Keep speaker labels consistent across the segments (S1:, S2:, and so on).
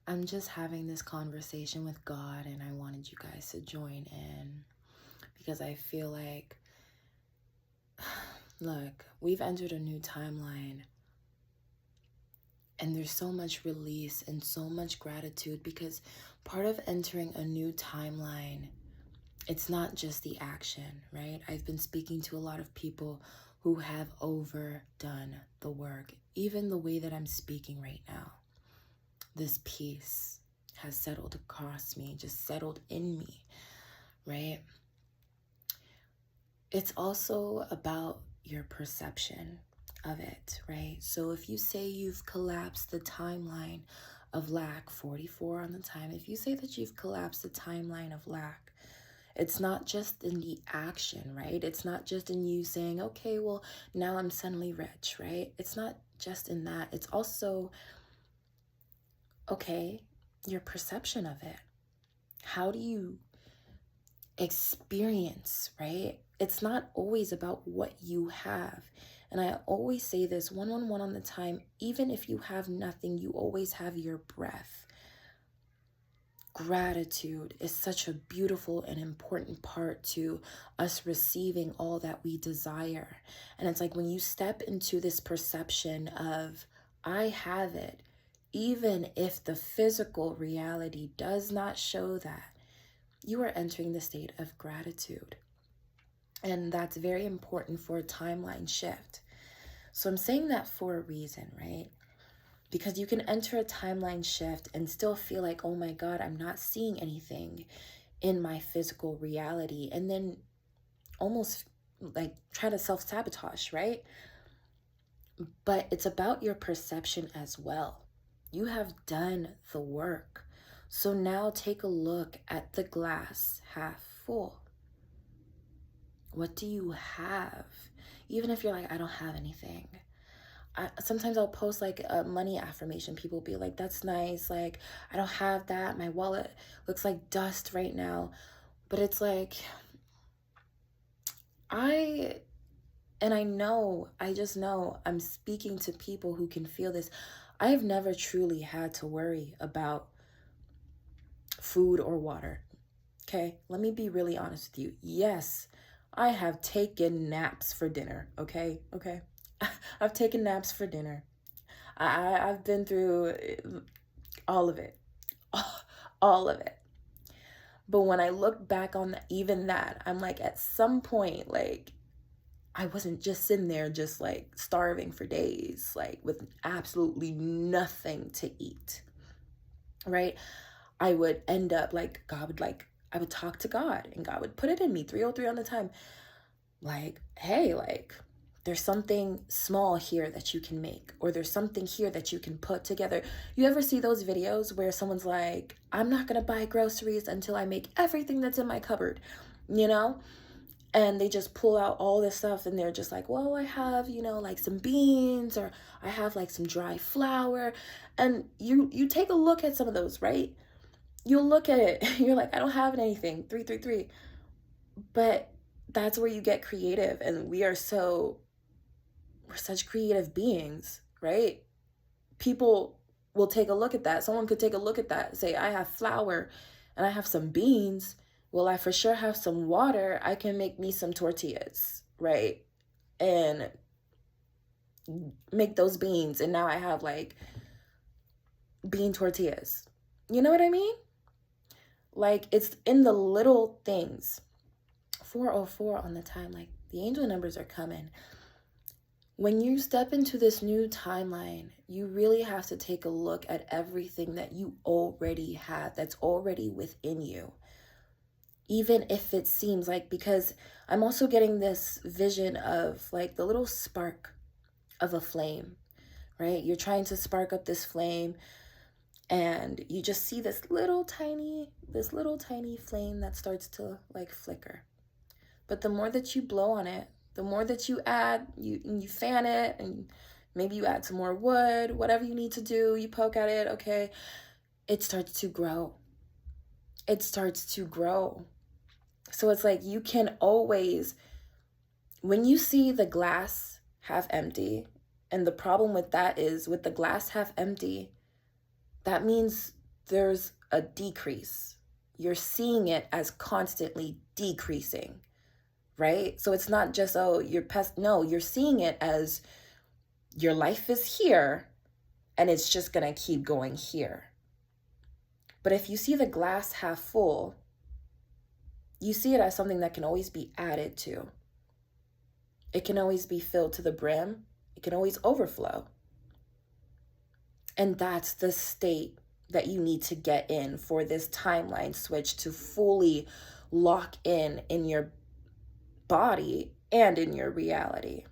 S1: I'm just having this conversation with God, and I wanted you guys to join in because I feel like, look, we've entered a new timeline, and there's so much release and so much gratitude because part of entering a new timeline, it's not just the action, right? I've been speaking to a lot of people who have overdone the work, even the way that I'm speaking right now. This peace has settled across me, just settled in me, right? It's also about your perception of it, right? So if you say you've collapsed the timeline of lack, 44 on the time, if you say that you've collapsed the timeline of lack, it's not just in the action, right? It's not just in you saying, okay, well, now I'm suddenly rich, right? It's not just in that. It's also, okay, your perception of it. How do you experience, right? It's not always about what you have. And I always say this, 111 on the time, even if you have nothing, you always have your breath. Gratitude is such a beautiful and important part to us receiving all that we desire. And it's like when you step into this perception of, I have it, even if the physical reality does not show that, you are entering the state of gratitude. And that's very important for a timeline shift. So I'm saying that for a reason, right? Because you can enter a timeline shift and still feel like, oh my God, I'm not seeing anything in my physical reality. And then almost like try to self-sabotage, right? But it's about your perception as well. You have done the work. So now take a look at the glass half full. What do you have? Even if you're like, I don't have anything. Sometimes I'll post like a money affirmation. People be like, that's nice. Like, I don't have that. My wallet looks like dust right now. But it's like, I just know I'm speaking to people who can feel this. I have never truly had to worry about food or water. Okay, let me be really honest with you. Yes, I have taken naps for dinner. Okay. I've taken naps for dinner. I've been through all of it, all of it. But when I look back on even that, I'm like, at some point, like, I wasn't just sitting there just like starving for days, like with absolutely nothing to eat, right? I would end up like, I would talk to God and God would put it in me, 303 on the time. Like, hey, like, there's something small here that you can make, or there's something here that you can put together. You ever see those videos where someone's like, I'm not going to buy groceries until I make everything that's in my cupboard, you know? And they just pull out all this stuff and they're just like, well, I have, like some beans, or I have like some dry flour. And you take a look at some of those, right? You look at it, you're like, I don't have anything, 333. But that's where you get creative, and we're such creative beings, right? People will take a look at that. Someone could take a look at that and say, I have flour and I have some beans. Well, I for sure have some water. I can make me some tortillas, right? And make those beans. And now I have like bean tortillas. You know what I mean? Like, it's in the little things. 404 on the time, like the angel numbers are coming. When you step into this new timeline, you really have to take a look at everything that you already have, that's already within you. Even if it seems like, because I'm also getting this vision of like the little spark of a flame, right? You're trying to spark up this flame and you just see this little tiny flame that starts to like flicker. But the more that you blow on it, the more that you add, you fan it, and maybe you add some more wood, whatever you need to do, you poke at it, okay, it starts to grow. It starts to grow. So it's like you can always, when you see the glass half empty, and the problem with that is with the glass half empty, that means there's a decrease. You're seeing it as constantly decreasing, right? So it's not just, oh, no, you're seeing it as your life is here and it's just going to keep going here. But if you see the glass half full, you see it as something that can always be added to. It can always be filled to the brim. It can always overflow. And that's the state that you need to get in for this timeline switch to fully lock in your body and in your reality.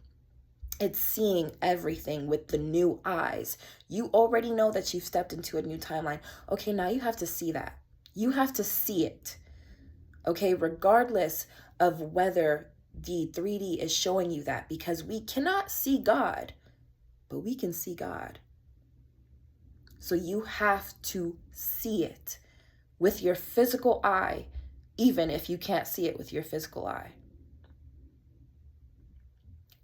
S1: It's seeing everything with the new eyes. You already know that you've stepped into a new timeline. Okay, now you have to see that. You have to see it. Okay, regardless of whether the 3D is showing you that, because we cannot see God, but we can see God. So you have to see it with your physical eye, even if you can't see it with your physical eye.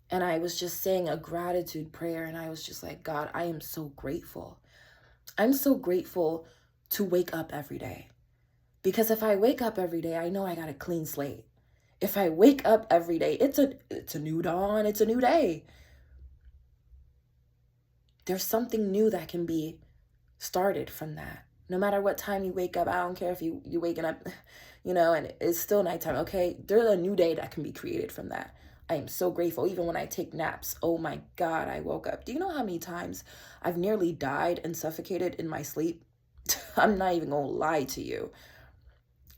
S1: And I was just saying a gratitude prayer, and I was just like, God, I am so grateful. I'm so grateful to wake up every day. Because if I wake up every day, I know I got a clean slate. If I wake up every day, it's a new dawn, it's a new day. There's something new that can be started from that. No matter what time you wake up, I don't care if you're waking up, and it's still nighttime, okay? There's a new day that can be created from that. I am so grateful. Even when I take naps, oh my God, I woke up. Do you know how many times I've nearly died and suffocated in my sleep? I'm not even gonna lie to you.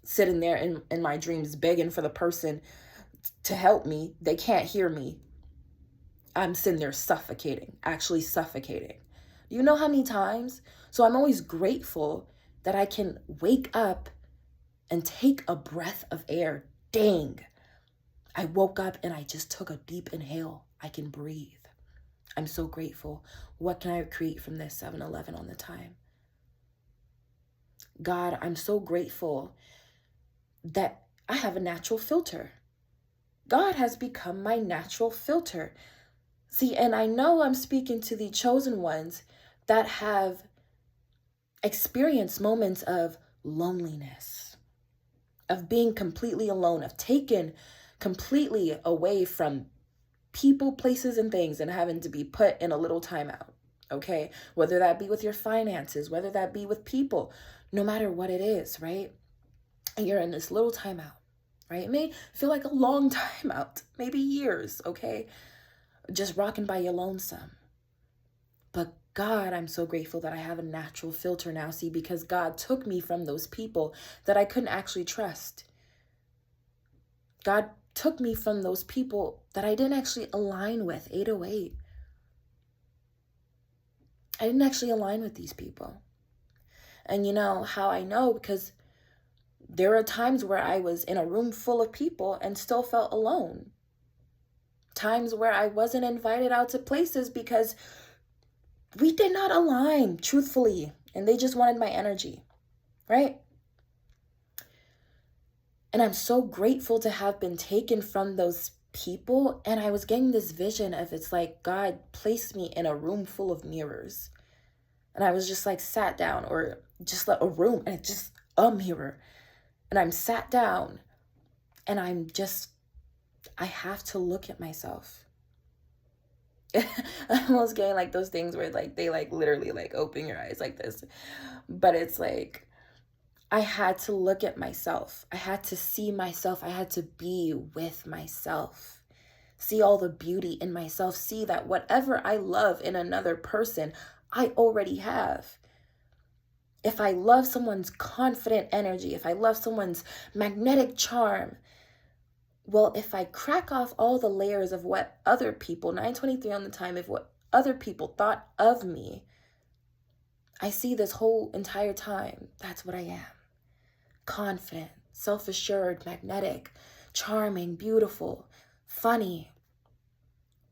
S1: Sitting there in my dreams begging for the person to help me. They can't hear me. I'm sitting there suffocating, actually suffocating. Do you know how many times? So I'm always grateful that I can wake up and take a breath of air. Dang. I woke up and I just took a deep inhale. I can breathe. I'm so grateful. What can I create from this 7-Eleven on the time? God, I'm so grateful that I have a natural filter. God has become my natural filter. See, and I know I'm speaking to the chosen ones that have experienced moments of loneliness, of being completely alone, of taken completely away from people, places, and things, and having to be put in a little timeout, okay? Whether that be with your finances, whether that be with people, no matter what it is, right? And you're in this little timeout, right? It may feel like a long timeout, maybe years, okay? Just rocking by your lonesome. But God, I'm so grateful that I have a natural filter now, see, because God took me from those people that I couldn't actually trust. God took me from those people that I didn't actually align with, 808. I didn't actually align with these people. And you know how I know? Because there are times where I was in a room full of people and still felt alone. Times where I wasn't invited out to places because we did not align, truthfully, and they just wanted my energy, right? And I'm so grateful to have been taken from those people. And I was getting this vision of, it's like God placed me in a room full of mirrors. And I was just like sat down, or just like a room, and it's just a mirror. And I'm sat down and I have to look at myself. I'm almost getting like those things where like they like literally like open your eyes like this. But it's like, I had to look at myself. I had to see myself. I had to be with myself. See all the beauty in myself. See that whatever I love in another person, I already have. If I love someone's confident energy, if I love someone's magnetic charm, well, if I crack off all the layers of what other people, 923 on the time, if what other people thought of me, I see this whole entire time, that's what I am. Confident, self-assured, magnetic, charming, beautiful, funny.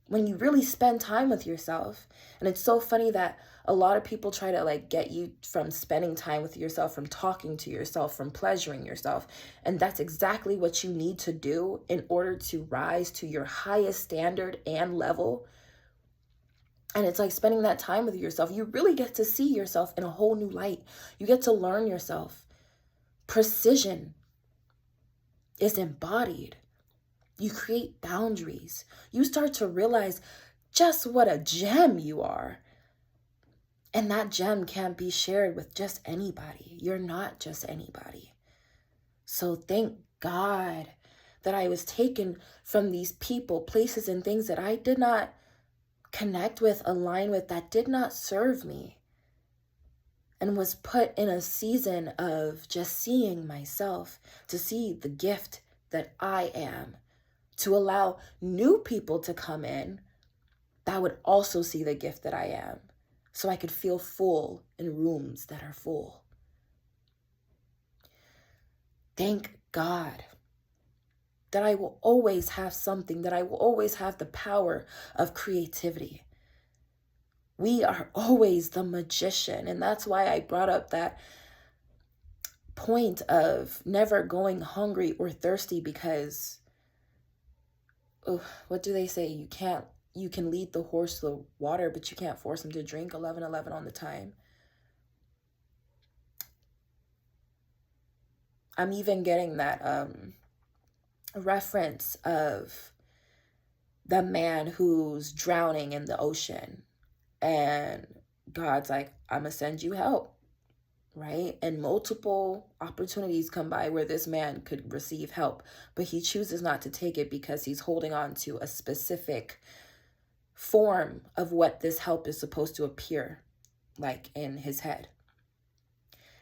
S1: When you really spend time with yourself, and it's so funny that a lot of people try to like get you from spending time with yourself, from talking to yourself, from pleasuring yourself. And that's exactly what you need to do in order to rise to your highest standard and level. And it's like spending that time with yourself. You really get to see yourself in a whole new light. You get to learn yourself. Precision is embodied. You create boundaries. You start to realize just what a gem you are. And that gem can't be shared with just anybody. You're not just anybody. So thank God that I was taken from these people, places, and things that I did not connect with, align with, that did not serve me, and was put in a season of just seeing myself, to see the gift that I am, to allow new people to come in that would also see the gift that I am, so I could feel full in rooms that are full. Thank God that I will always have something, that I will always have the power of creativity. We are always the magician. And that's why I brought up that point of never going hungry or thirsty, because, what do they say? You can lead the horse to the water, but you can't force him to drink 11:11 on the time. I'm even getting that reference of the man who's drowning in the ocean, and God's like, I'm gonna send you help, right? And multiple opportunities come by where this man could receive help, but he chooses not to take it because he's holding on to a specific form of what this help is supposed to appear like in his head.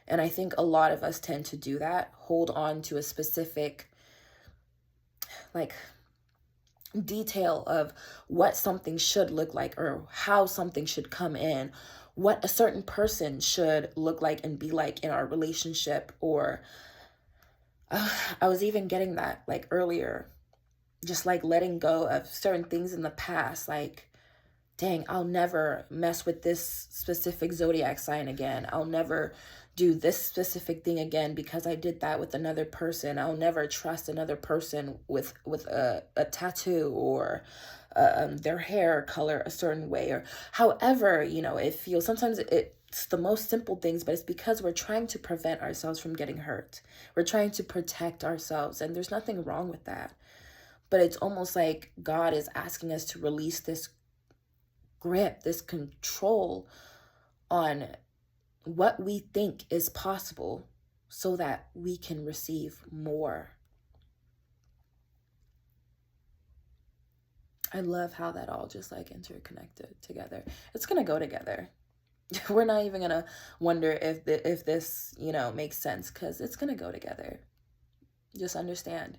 S1: And I think a lot of us tend to do that, hold on to a specific like detail of what something should look like, or how something should come in, what a certain person should look like and be like in our relationship. Or I was even getting that like earlier, just like letting go of certain things in the past, like, dang, I'll never mess with this specific zodiac sign again. I'll never do this specific thing again because I did that with another person. I'll never trust another person with a tattoo, or their hair color a certain way, or however, it feels. Sometimes it's the most simple things, but it's because we're trying to prevent ourselves from getting hurt. We're trying to protect ourselves, and there's nothing wrong with that. But it's almost like God is asking us to release this grip, this control on what we think is possible, so that we can receive more. I love how that all just like interconnected together. It's gonna go together. We're not even gonna wonder if this makes sense, because it's gonna go together. Just understand.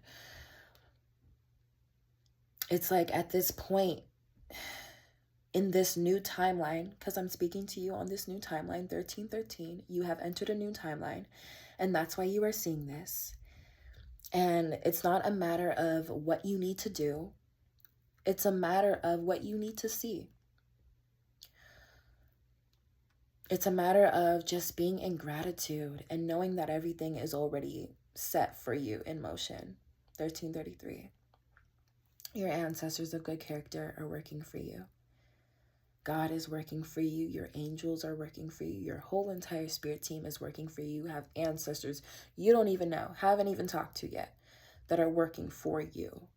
S1: It's like at this point in this new timeline, because I'm speaking to you on this new timeline, 1313, you have entered a new timeline, and that's why you are seeing this. And it's not a matter of what you need to do. It's a matter of what you need to see. It's a matter of just being in gratitude and knowing that everything is already set for you in motion. 1333. Your ancestors of good character are working for you. God is working for you. Your angels are working for you. Your whole entire spirit team is working for you. You have ancestors you don't even know, haven't even talked to yet, that are working for you.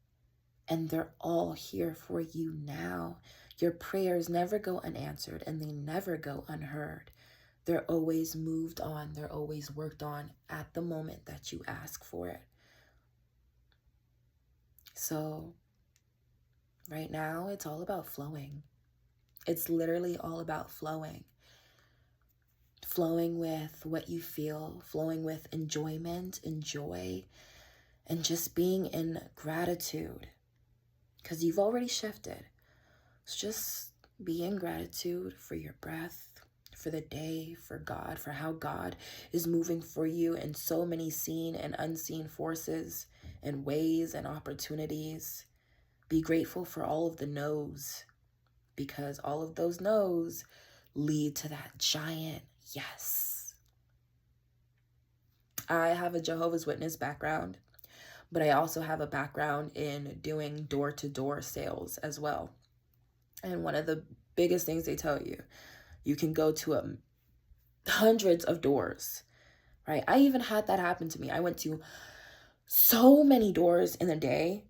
S1: And they're all here for you now. Your prayers never go unanswered, and they never go unheard. They're always moved on. They're always worked on at the moment that you ask for it. So right now, it's all about flowing. It's literally all about flowing. Flowing with what you feel, flowing with enjoyment and joy, and just being in gratitude, because you've already shifted. So just be in gratitude for your breath, for the day, for God, for how God is moving for you in so many seen and unseen forces and ways and opportunities. Be grateful for all of the no's, because all of those no's lead to that giant yes. I have a Jehovah's Witness background, but I also have a background in doing door-to-door sales as well. And one of the biggest things they tell you. You can go to hundreds of doors, right? I even had that happen to me. I went to so many doors in a day.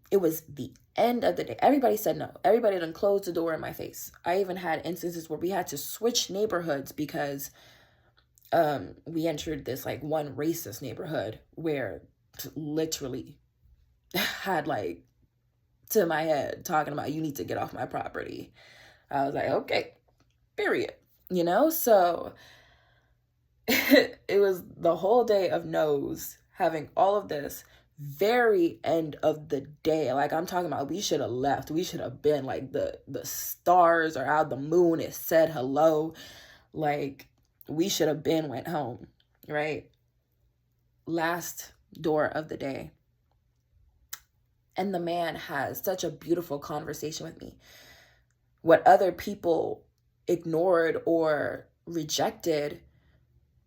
S1: It was the end of the day. Everybody said no. Everybody done closed the door in my face. I even had instances where we had to switch neighborhoods because we entered this like one racist neighborhood where literally had like to my head talking about, you need to get off my property. I was like, okay, period. You know, so it was the whole day of no's, having all of this. Very end of the day, like I'm talking about, we should have left. We should have been like the stars are out, the moon is said hello, like we should have been went home, right? Last door of the day, and the man has such a beautiful conversation with me. What other people ignored or rejected,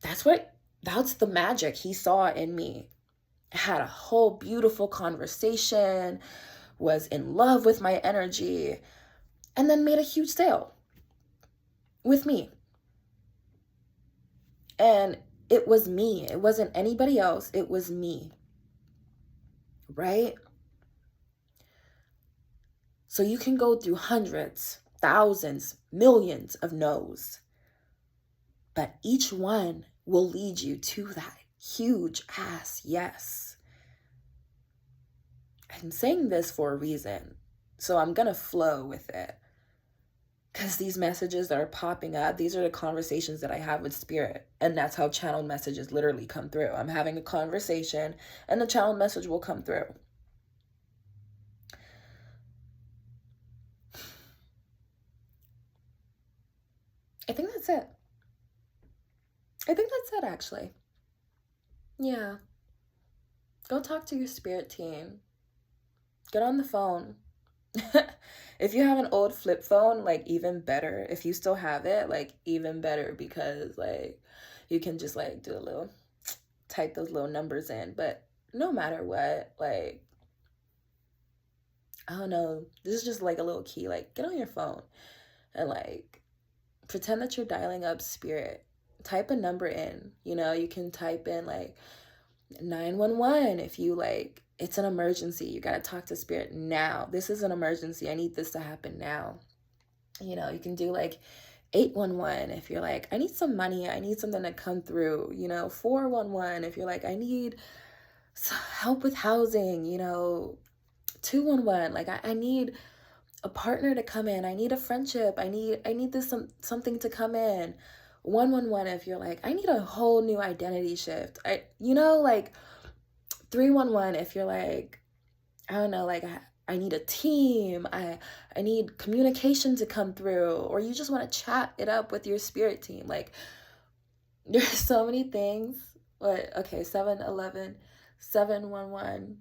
S1: that's the magic he saw in me. Had a whole beautiful conversation, was in love with my energy, and then made a huge sale with me. And it was me. It wasn't anybody else. It was me. Right? So you can go through hundreds, thousands, millions of no's, but each one will lead you to that huge ass yes. I'm saying this for a reason, so I'm gonna flow with it, because these messages that are popping up, these are the conversations that I have with spirit, and that's how channeled messages literally come through. I'm having a conversation and the channeled message will come through. I think that's it. Actually. Yeah. Go talk to your spirit team. Get on the phone. If you have an old flip phone, like even better. If you still have it, like even better, because like you can just like do a little, type those little numbers in. But no matter what, like, I don't know, this is just like a little key. Like, get on your phone and like pretend that you're dialing up spirit. Type a number in. You know, you can type in like 911 if you like, it's an emergency. You got to talk to spirit now. This is an emergency. I need this to happen now. You know, you can do like 811 if you're like, I need some money. I need something to come through. You know, 411 if you're like, I need help with housing. You know, 211, like I need a partner to come in. I need a friendship. I need this something to come in. 111 if you're like, I need a whole new identity shift. Like 311 if you're like, I don't know, like I need a team. I need communication to come through, or you just want to chat it up with your spirit team. Like there's so many things. But okay, 711, 711.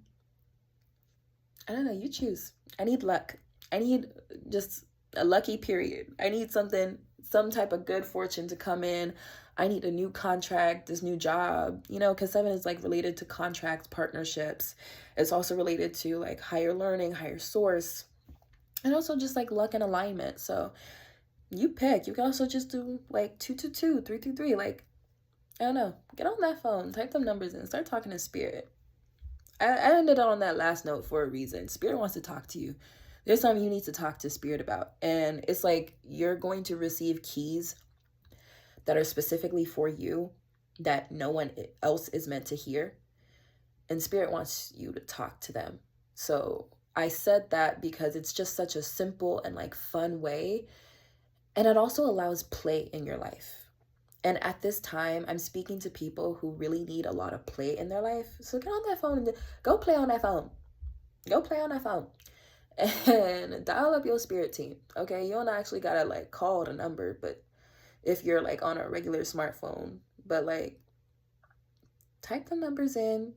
S1: I don't know, you choose. I need luck. I need just a lucky period. I need some type of good fortune to come in. I need a new contract, this new job, you know, because 7 is like related to contracts, partnerships. It's also related to like higher learning, higher source, and also just like luck and alignment. So you pick. You can also just do like 222, 333. Like, I don't know. Get on that phone, type them numbers in, start talking to spirit. I ended on that last note for a reason. Spirit wants to talk to you. There's something you need to talk to spirit about. And it's like you're going to receive keys that are specifically for you that no one else is meant to hear. And spirit wants you to talk to them. So I said that because it's just such a simple and like fun way. And it also allows play in your life. And at this time, I'm speaking to people who really need a lot of play in their life. So get on that phone and go play on that phone. Go play on that phone. And dial up your spirit team. Okay, you don't actually gotta like call the number, but if you're like on a regular smartphone, but like type the numbers in,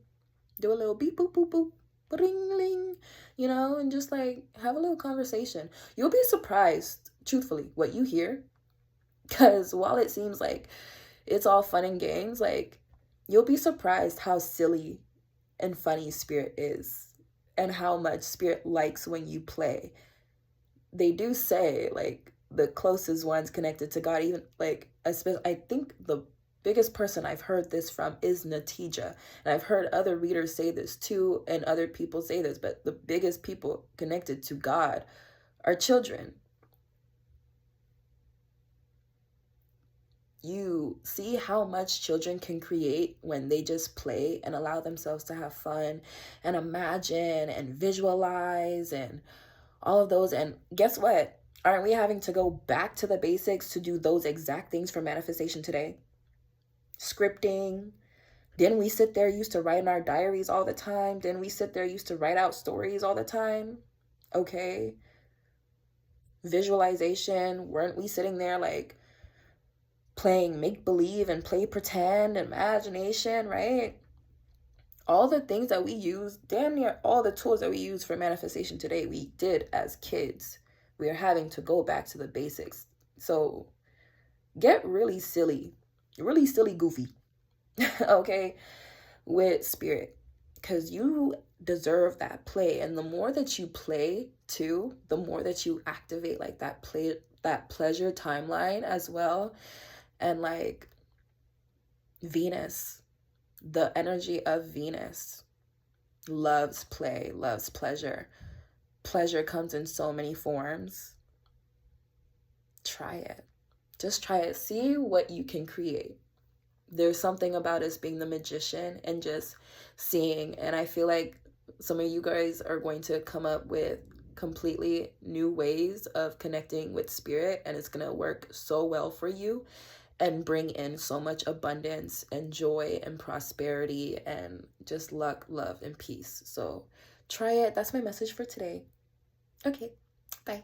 S1: do a little beep boop boop boop, ring ling, you know, and just like have a little conversation. You'll be surprised, truthfully, what you hear. Because while it seems like it's all fun and games, like you'll be surprised how silly and funny spirit is, and how much spirit likes when you play. They do say like the closest ones connected to God. Even like, I think the biggest person I've heard this from is Natija. And I've heard other readers say this too, and other people say this, but the biggest people connected to God are children. You see how much children can create when they just play and allow themselves to have fun and imagine and visualize and all of those. And guess what? Aren't we having to go back to the basics to do those exact things for manifestation today? Scripting. Didn't we sit there used to write in our diaries all the time? Didn't we sit there used to write out stories all the time? Okay. Visualization. Weren't we sitting there like playing make believe and play pretend, imagination, right? All the things that we use, damn near all the tools that we use for manifestation today, we did as kids. We are having to go back to the basics. So get really silly, goofy, okay, with spirit, because you deserve that play. And the more that you play too, the more that you activate like that pleasure timeline as well. And like Venus, the energy of Venus loves play, loves pleasure. Pleasure comes in so many forms. Try it. Just try it. See what you can create. There's something about us being the magician and just seeing. And I feel like some of you guys are going to come up with completely new ways of connecting with spirit, and it's going to work so well for you and bring in so much abundance and joy and prosperity and just luck, love, and peace. So try it. That's my message for today. Okay, bye.